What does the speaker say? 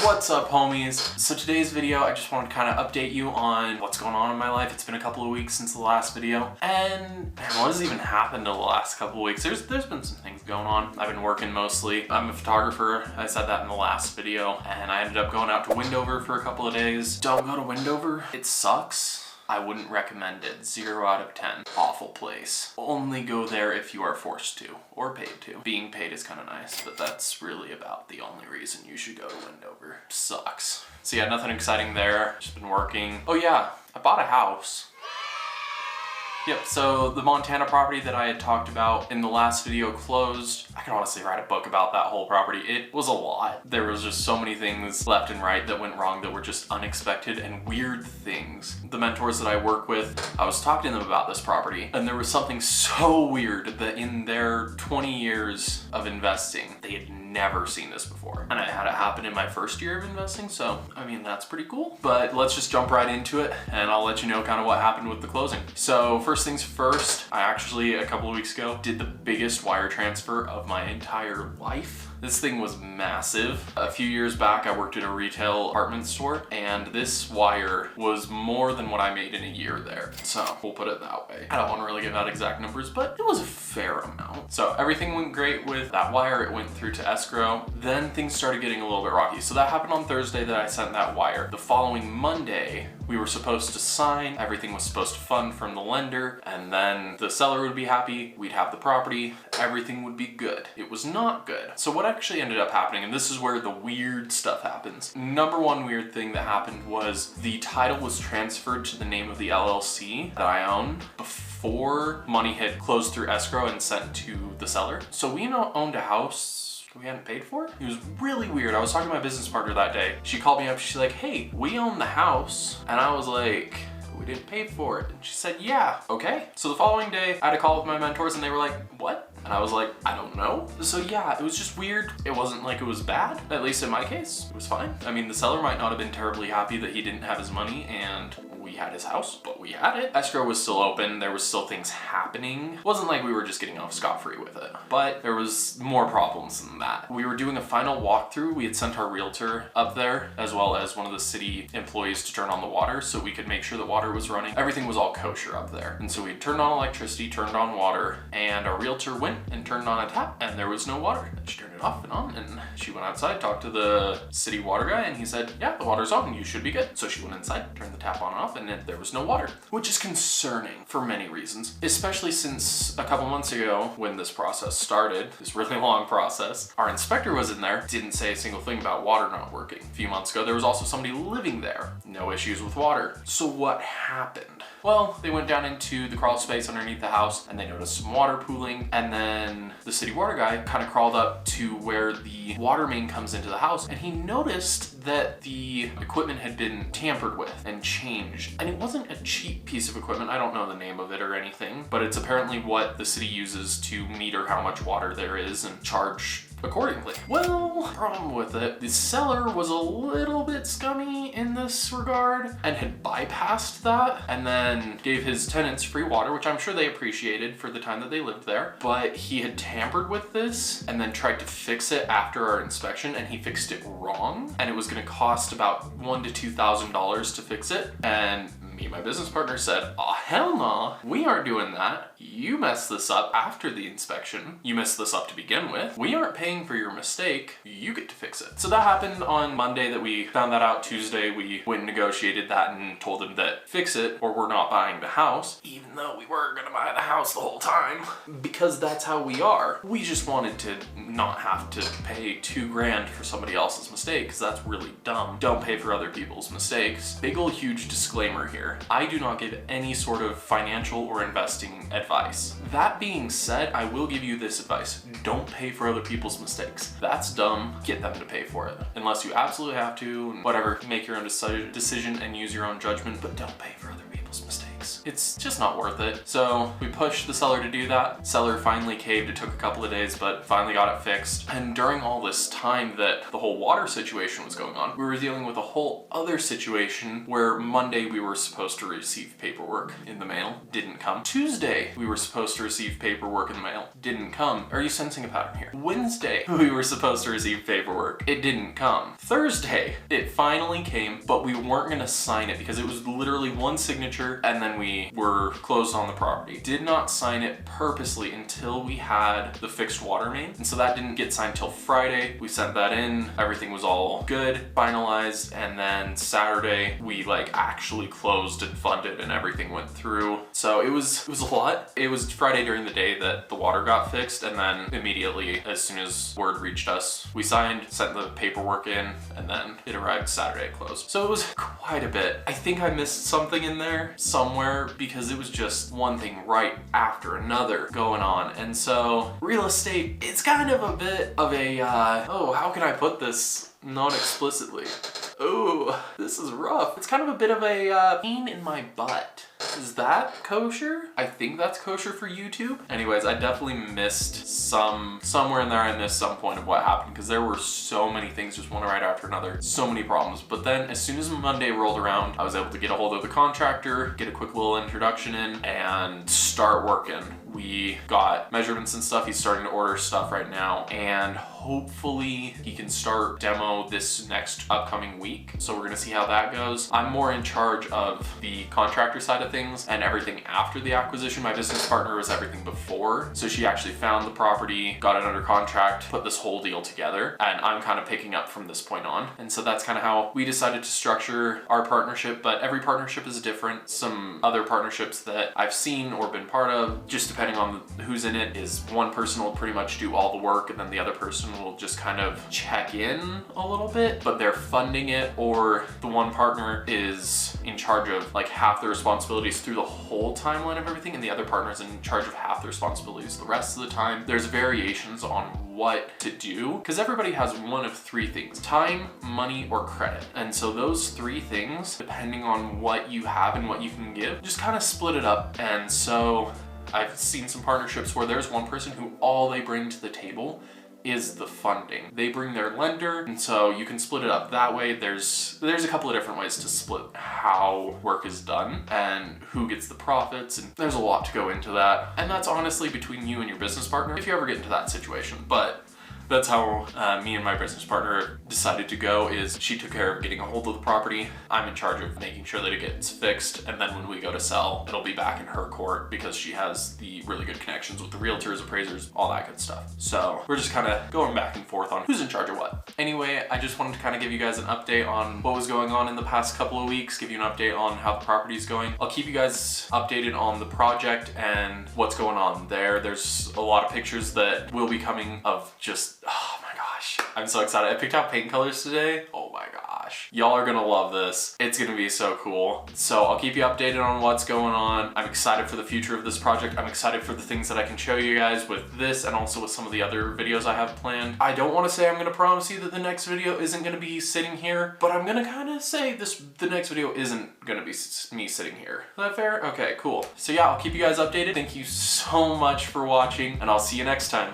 What's up, homies? So today's video, I just wanted to kind of update you on what's going on in my life. It's been a couple of weeks since the last video, and what has even happened in the last couple of weeks? There's been some things going on. I've been working mostly. I'm a photographer. I said that in the last video, and I ended up going out to Wendover for a couple of days. Don't go to Wendover. It sucks. I wouldn't recommend it. 0 out of 10. Awful place. Only go there if you are forced to or paid to. Being paid is kind of nice, but that's really about the only reason you should go to Wendover. Sucks. So yeah, nothing exciting there. Just been working. Oh yeah, I bought a house. Yep, so the Montana property that I had talked about in the last video closed. I can honestly write a book about that whole property. It was a lot. There was just so many things left and right that went wrong that were just unexpected and weird things. The mentors that I work with, I was talking to them about this property, and there was something so weird that in their 20 years of investing, they had never seen this before. And I had it happen in my first year of investing, so I mean, that's pretty cool. But let's just jump right into it, and I'll let you know kind of what happened with the closing. So first things first, I actually, a couple of weeks ago, did the biggest wire transfer of my entire life. This thing was massive. A few years back, I worked at a retail department store, and this wire was more than what I made in a year there. So we'll put it that way. I don't want to really give out exact numbers, but it was a fair amount. So everything went great with that wire. It went through to escrow. Then things started getting a little bit rocky. So that happened on Thursday that I sent that wire. The following Monday, we were supposed to sign. Everything was supposed to fund from the lender, and then the seller would be happy. We'd have the property. Everything would be good. It was not good. So what actually ended up happening, and this is where the weird stuff happens. Number one weird thing that happened was the title was transferred to the name of the LLC that I own before money had closed through escrow and sent to the seller. So we owned a house we hadn't paid for. It was really weird. I was talking to my business partner that day. She called me up. She's like, hey, we own the house. And I was like, we didn't pay for it. And she said, yeah, okay. So the following day, I had a call with my mentors, and they were like, what? And I was like, I don't know. So yeah, it was just weird. It wasn't like it was bad. At least in my case, it was fine. I mean, the seller might not have been terribly happy that he didn't have his money and we had his house, but we had it. Escrow was still open. There was still things happening. It wasn't like we were just getting off scot-free with it, but there was more problems than that. We were doing a final walkthrough. We had sent our realtor up there as well as one of the city employees to turn on the water so we could make sure the water was running. Everything was all kosher up there. And so we turned on electricity, turned on water, and our realtor went and turned on a tap, and there was no water. And she turned it off and on, and she went outside, talked to the city water guy, and he said, yeah, the water's on, you should be good. So she went inside, turned the tap on and off, and then there was no water, which is concerning for many reasons, especially since a couple months ago when this process started, this really long process, our inspector was in there, didn't say a single thing about water not working. A few months ago, there was also somebody living there, no issues with water. So what happened? Well, they went down into the crawl space underneath the house and they noticed some water pooling, and then the city water guy kind of crawled up to where the water main comes into the house, and he noticed that the equipment had been tampered with and changed. And it wasn't a cheap piece of equipment. I don't know the name of it or anything, but it's apparently what the city uses to meter how much water there is and charge accordingly. Well, problem with it, the seller was a little bit scummy in this regard and had bypassed that and then gave his tenants free water, which I'm sure they appreciated for the time that they lived there. But he had tampered with this and then tried to fix it after our inspection, and he fixed it wrong. And it was gonna cost about $1,000 to $2,000 to fix it. And me and my business partner said, oh, hell no, we aren't doing that. You messed this up after the inspection. You messed this up to begin with. We aren't paying for your mistake. You get to fix it. So that happened on Monday that we found that out. Tuesday, we went and negotiated that and told them that fix it or we're not buying the house, even though we were gonna buy the house the whole time, because that's how we are. We just wanted to not have to pay $2,000 for somebody else's mistake, because that's really dumb. Don't pay for other people's mistakes. Big ol' huge disclaimer here. I do not give any sort of financial or investing advice. That being said, I will give you this advice. Don't pay for other people's mistakes. That's dumb. Get them to pay for it. Unless you absolutely have to, and whatever, make your own decision and use your own judgment, but don't pay for other people's mistakes. it's just not worth it. So we pushed the seller to do that. Seller finally caved. It took a couple of days, but finally got it fixed. And during all this time that the whole water situation was going on, we were dealing with a whole other situation where Monday we were supposed to receive paperwork in the mail, didn't come. Tuesday we were supposed to receive paperwork in the mail, didn't come. Are you sensing a pattern here? Wednesday we were supposed to receive paperwork, it didn't come. Thursday it finally came, but we weren't gonna sign it because it was literally one signature and then we were closed on the property. Did not sign it purposely until we had the fixed water main, and so that didn't get signed till Friday. We sent that in, everything was all good, finalized, and then Saturday we like actually closed and funded and everything went through. So it was a lot. It was Friday during the day that the water got fixed, and then immediately as soon as word reached us, we signed, sent the paperwork in, and then it arrived Saturday at close. So it was quite a bit. I think I missed something in there somewhere because it was just one thing right after another going on. And so real estate, it's kind of a bit of a, oh, how can I put this non-explicitly? Oh, this is rough. It's kind of a bit of a pain in my butt. Is that kosher? I think that's kosher for YouTube. Anyways, I definitely missed somewhere in there I missed some point of what happened because there were so many things just one right after another, so many problems. But then as soon as Monday rolled around, I was able to get a hold of the contractor, get a quick little introduction in, and start working. We got measurements and stuff. He's starting to order stuff right now, and hopefully he can start demo this next upcoming week. So we're gonna see how that goes. I'm more in charge of the contractor side of things and everything after the acquisition. My business partner was everything before. So she actually found the property, got it under contract, put this whole deal together, and I'm kind of picking up from this point on. And so that's kind of how we decided to structure our partnership, but every partnership is different. Some other partnerships that I've seen or been part of, just depending on who's in it, is one person will pretty much do all the work and then the other person will just kind of check in a little bit, but they're funding it, or the one partner is in charge of like half the responsibilities through the whole timeline of everything, and the other partner is in charge of half the responsibilities the rest of the time. There's variations on what to do because everybody has one of three things: time, money, or credit. And so those three things, depending on what you have and what you can give, just kind of split it up. And so I've seen some partnerships where there's one person who all they bring to the table is the funding. They bring their lender, and so you can split it up that way. There's a couple of different ways to split how work is done and who gets the profits, and there's a lot to go into that. And that's honestly between you and your business partner if you ever get into that situation. But that's how me and my business partner decided to go, is she took care of getting a hold of the property. I'm in charge of making sure that it gets fixed, and then when we go to sell, it'll be back in her court because she has the really good connections with the realtors, appraisers, all that good stuff. So we're just kind of going back and forth on who's in charge of what. Anyway, I just wanted to kind of give you guys an update on what was going on in the past couple of weeks, give you an update on how the property is going. I'll keep you guys updated on the project and what's going on there. There's a lot of pictures that will be coming of just, oh my gosh, I'm so excited. I picked out paint colors today. Oh my gosh. Y'all are gonna love this. It's gonna be so cool. So I'll keep you updated on what's going on. I'm excited for the future of this project. I'm excited for the things that I can show you guys with this and also with some of the other videos I have planned. I don't want to say I'm gonna promise you that the next video isn't gonna be sitting here, but I'm gonna kind of say the next video isn't gonna be me sitting here. Is that fair? Okay, cool. So yeah, I'll keep you guys updated. Thank you so much for watching, and I'll see you next time.